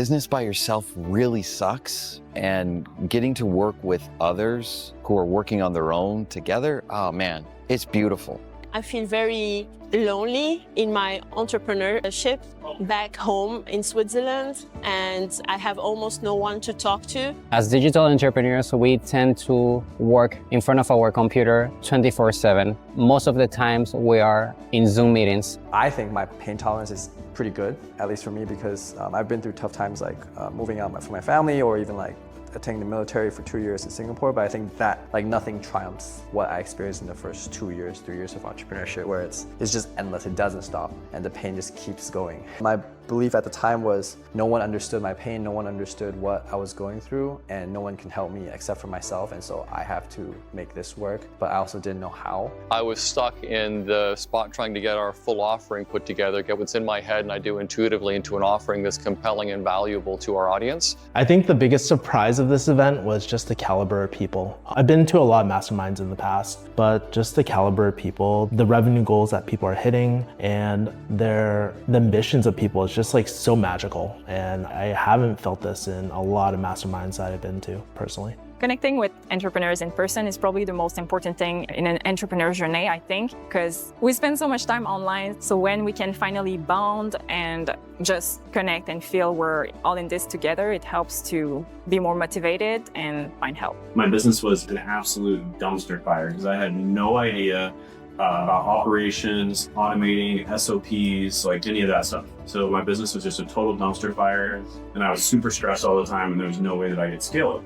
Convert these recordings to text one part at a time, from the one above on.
business by yourself really sucks, and getting to work with others who are working on their own together, oh man, it's beautiful. I feel very lonely in my entrepreneurship back home in Switzerland, and I have almost no one to talk to. As digital entrepreneurs, we tend to work in front of our computer 24/7. Most of the times we are in Zoom meetings. I think my pain tolerance is pretty good, at least for me, because I've been through tough times like moving out from my family, or even like attending the military for 2 years in Singapore. But I think that like nothing triumphs what I experienced in the first 2 years, 3 years of entrepreneurship, where it's just endless, it doesn't stop, and the pain just keeps going. My belief at the time was no one understood my pain, no one understood what I was going through, and no one can help me except for myself, and so I have to make this work, but I also didn't know how. I was stuck in the spot trying to get our full offering put together, get what's in my head and I do intuitively into an offering that's compelling and valuable to our audience. I think the biggest surprise of this event was just the caliber of people. I've been to a lot of masterminds in the past, but just the caliber of people, the revenue goals that people are hitting, and the ambitions of people is just like so magical. And I haven't felt this in a lot of masterminds that I've been to personally. Connecting with entrepreneurs in person is probably the most important thing in an entrepreneur journey, I think, because we spend so much time online. So when we can finally bond and just connect and feel we're all in this together, it helps to be more motivated and find help. My business was an absolute dumpster fire because I had no idea about operations, automating, SOPs, like any of that stuff. So my business was just a total dumpster fire, and I was super stressed all the time, and there was no way that I could scale it.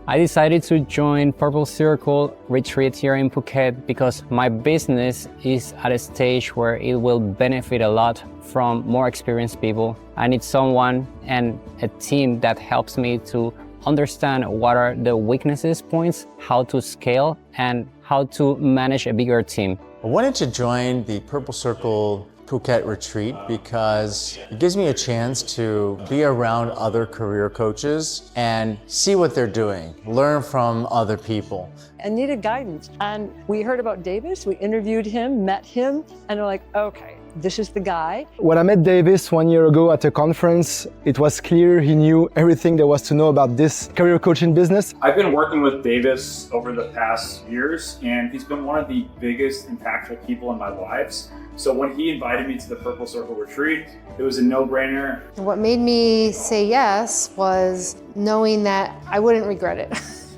I decided to join Purple Circle Retreat here in Phuket because my business is at a stage where it will benefit a lot from more experienced people. I need someone and a team that helps me to understand what are the weaknesses points, how to scale, and how to manage a bigger team. I wanted to join the Purple Circle Phuket retreat because it gives me a chance to be around other career coaches and see what they're doing, learn from other people. And needed guidance. And we heard about Davis, we interviewed him, met him, and we're like, okay, this is the guy. When I met Davis 1 year ago at a conference, it was clear he knew everything there was to know about this career coaching business. I've been working with Davis over the past years, and he's been one of the biggest impactful people in my lives. So when he invited me to the Purple Circle retreat, it was a no-brainer. What made me say yes was knowing that I wouldn't regret it.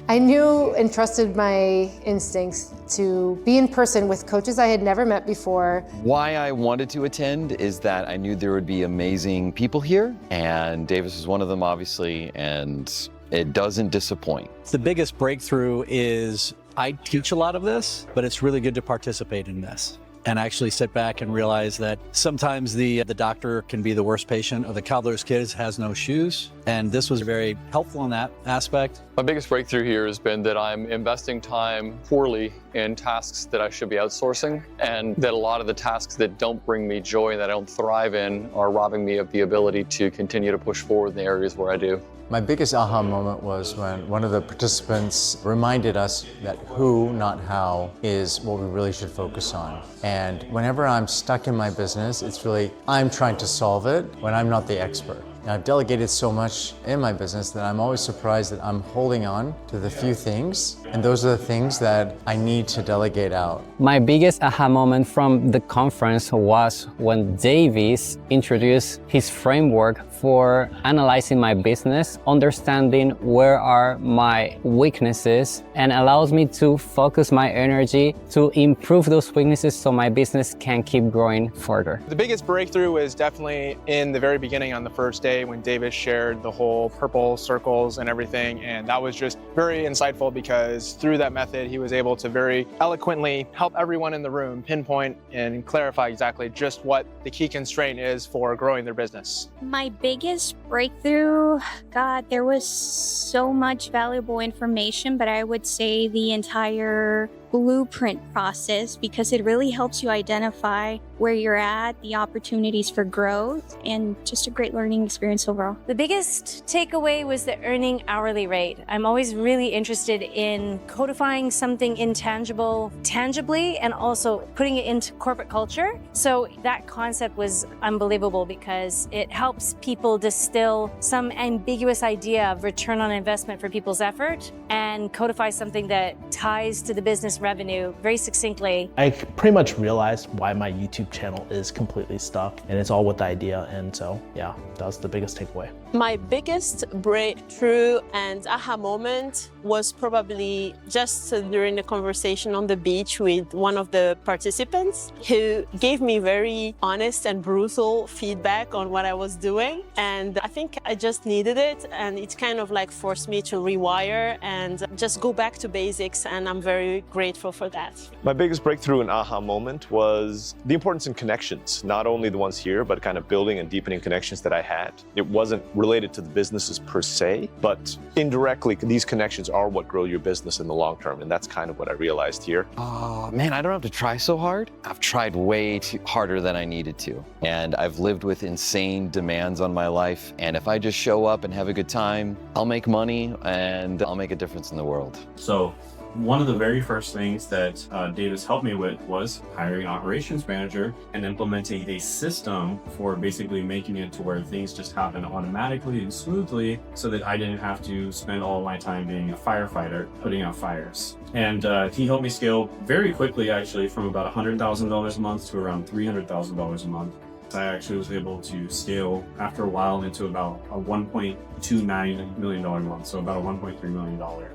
I knew and trusted my instincts to be in person with coaches I had never met before. Why I wanted to attend is that I knew there would be amazing people here, and Davis was one of them, obviously, and it doesn't disappoint. The biggest breakthrough is I teach a lot of this, but it's really good to participate in this and actually sit back and realize that sometimes the doctor can be the worst patient, or the cobbler's kids has no shoes. And this was very helpful in that aspect. My biggest breakthrough here has been that I'm investing time poorly in tasks that I should be outsourcing, and that a lot of the tasks that don't bring me joy, that I don't thrive in, are robbing me of the ability to continue to push forward in the areas where I do. My biggest aha moment was when one of the participants reminded us that who, not how, is what we really should focus on. And whenever I'm stuck in my business, it's really, I'm trying to solve it when I'm not the expert. Now, I've delegated so much in my business that I'm always surprised that I'm holding on to the few things, and those are the things that I need to delegate out. My biggest aha moment from the conference was when Davis introduced his framework for analyzing my business, understanding where are my weaknesses, and allows me to focus my energy to improve those weaknesses so my business can keep growing further. The biggest breakthrough was definitely in the very beginning on the first day when Davis shared the whole purple circles and everything, and that was just very insightful because through that method he was able to very eloquently help everyone in the room pinpoint and clarify exactly just what the key constraint is for growing their business. My biggest breakthrough, God, there was so much valuable information, but I would say the entire blueprint process because it really helps you identify where you're at, the opportunities for growth, and just a great learning experience overall. The biggest takeaway was the earning hourly rate. I'm always really interested in codifying something intangible tangibly and also putting it into corporate culture. So that concept was unbelievable because it helps people distill some ambiguous idea of return on investment for people's effort and codify something that ties to the business revenue very succinctly. I pretty much realized why my YouTube channel is completely stuck, and it's all with the idea. And so, yeah, that was the biggest takeaway. My biggest breakthrough and aha moment was probably just during the conversation on the beach with one of the participants who gave me very honest and brutal feedback on what I was doing. And I think I just needed it, and it kind of like forced me to rewire and just go back to basics, and I'm very grateful for that. My biggest breakthrough and aha moment was the importance in connections, not only the ones here, but kind of building and deepening connections that I had. It wasn't related to the businesses per se, but indirectly, these connections are what grow your business in the long term, and that's kind of what I realized here. Oh man, I don't have to try so hard. I've tried way too harder than I needed to, and I've lived with insane demands on my life, and if I just show up and have a good time, I'll make money and I'll make a difference in the world. So one of the very first things that Davis helped me with was hiring an operations manager and implementing a system for basically making it to where things just happen automatically and smoothly so that I didn't have to spend all my time being a firefighter putting out fires. And he helped me scale very quickly, actually, from about $100,000 a month to around $300,000 a month. I actually was able to scale after a while into about a $1.29 million month, so about a $1.3 million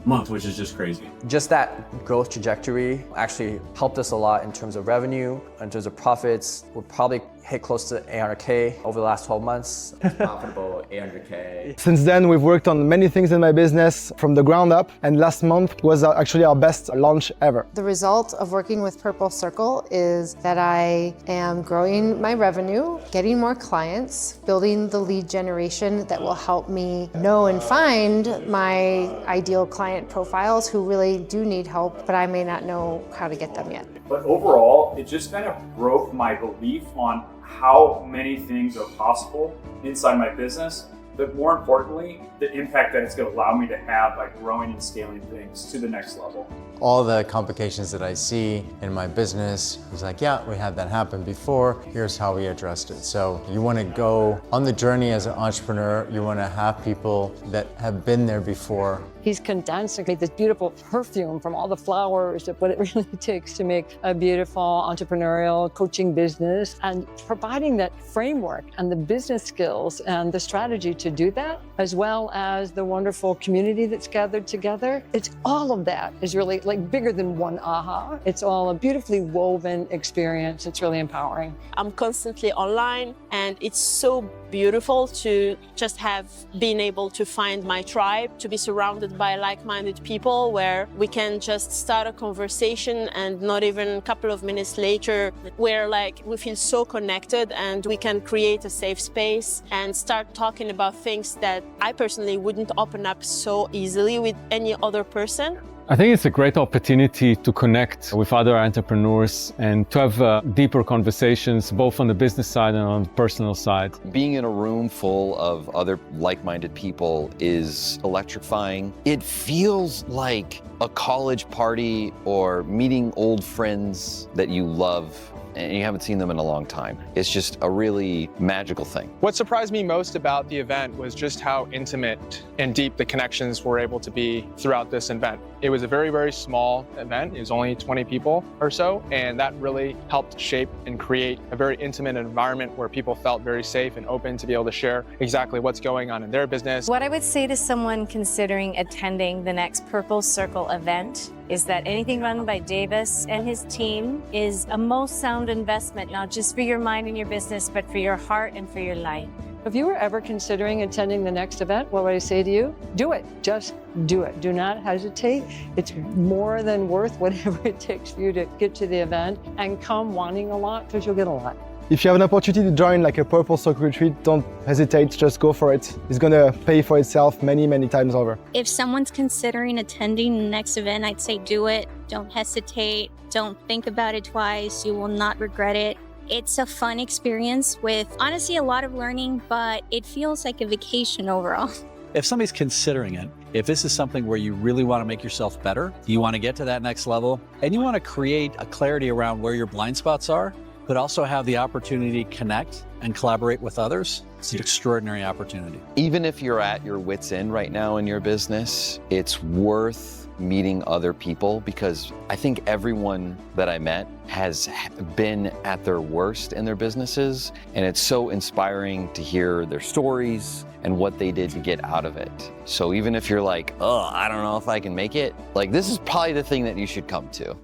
month, which is just crazy. Just that growth trajectory actually helped us a lot in terms of revenue, in terms of profits. We'll probably hit close to 800K over the last 12 months. Profitable 800K. Since then, we've worked on many things in my business from the ground up, and last month was actually our best launch ever. The result of working with Purple Circle is that I am growing my revenue, getting more clients, building the lead generation that will help me know and find my ideal client profiles who really do need help, but I may not know how to get them yet. But overall, it just kind of broke my belief on how many things are possible inside my business, but more importantly, the impact that it's going to allow me to have by growing and scaling things to the next level. All the complications that I see in my business, he's like, yeah, we had that happen before, here's how we addressed it. So you want to go on the journey as an entrepreneur, you want to have people that have been there before. He's condensed and made this beautiful perfume from all the flowers of what it really takes to make a beautiful entrepreneurial coaching business, and providing that framework and the business skills and the strategy to do that, as well as the wonderful community that's gathered together. It's all of that is really like bigger than one aha. It's all a beautifully woven experience. It's really empowering. I'm constantly online, and it's so beautiful to just have been able to find my tribe, to be surrounded by like-minded people where we can just start a conversation and not even a couple of minutes later, where like we feel so connected and we can create a safe space and start talking about things that I personally wouldn't open up so easily with any other person. I think it's a great opportunity to connect with other entrepreneurs and to have deeper conversations, both on the business side and on the personal side. Being in a room full of other like-minded people is electrifying. It feels like a college party or meeting old friends that you love and you haven't seen them in a long time. It's just a really magical thing. What surprised me most about the event was just how intimate and deep the connections were able to be throughout this event. It was a very, very small event. It was only 20 people or so, and that really helped shape and create a very intimate environment where people felt very safe and open to be able to share exactly what's going on in their business. What I would say to someone considering attending the next Purple Circle event is that anything run by Davis and his team is a most sound investment, not just for your mind and your business, but for your heart and for your life. If you were ever considering attending the next event, what would I say to you? Do it. Just do it. Do not hesitate. It's more than worth whatever it takes for you to get to the event, and come wanting a lot, because you'll get a lot. If you have an opportunity to join like a Purple Circle retreat, don't hesitate, just go for it. It's gonna pay for itself many, many times over. If someone's considering attending the next event, I'd say do it. Don't hesitate. Don't think about it twice. You will not regret it. It's a fun experience with honestly a lot of learning, but it feels like a vacation overall. If somebody's considering it, if this is something where you really want to make yourself better, you want to get to that next level, and you want to create a clarity around where your blind spots are, but also have the opportunity to connect and collaborate with others, it's an extraordinary opportunity. Even if you're at your wit's end right now in your business, it's worth meeting other people, because I think everyone that I met has been at their worst in their businesses, and it's so inspiring to hear their stories and what they did to get out of it. So even if you're like, oh, I don't know if I can make it, like this is probably the thing that you should come to.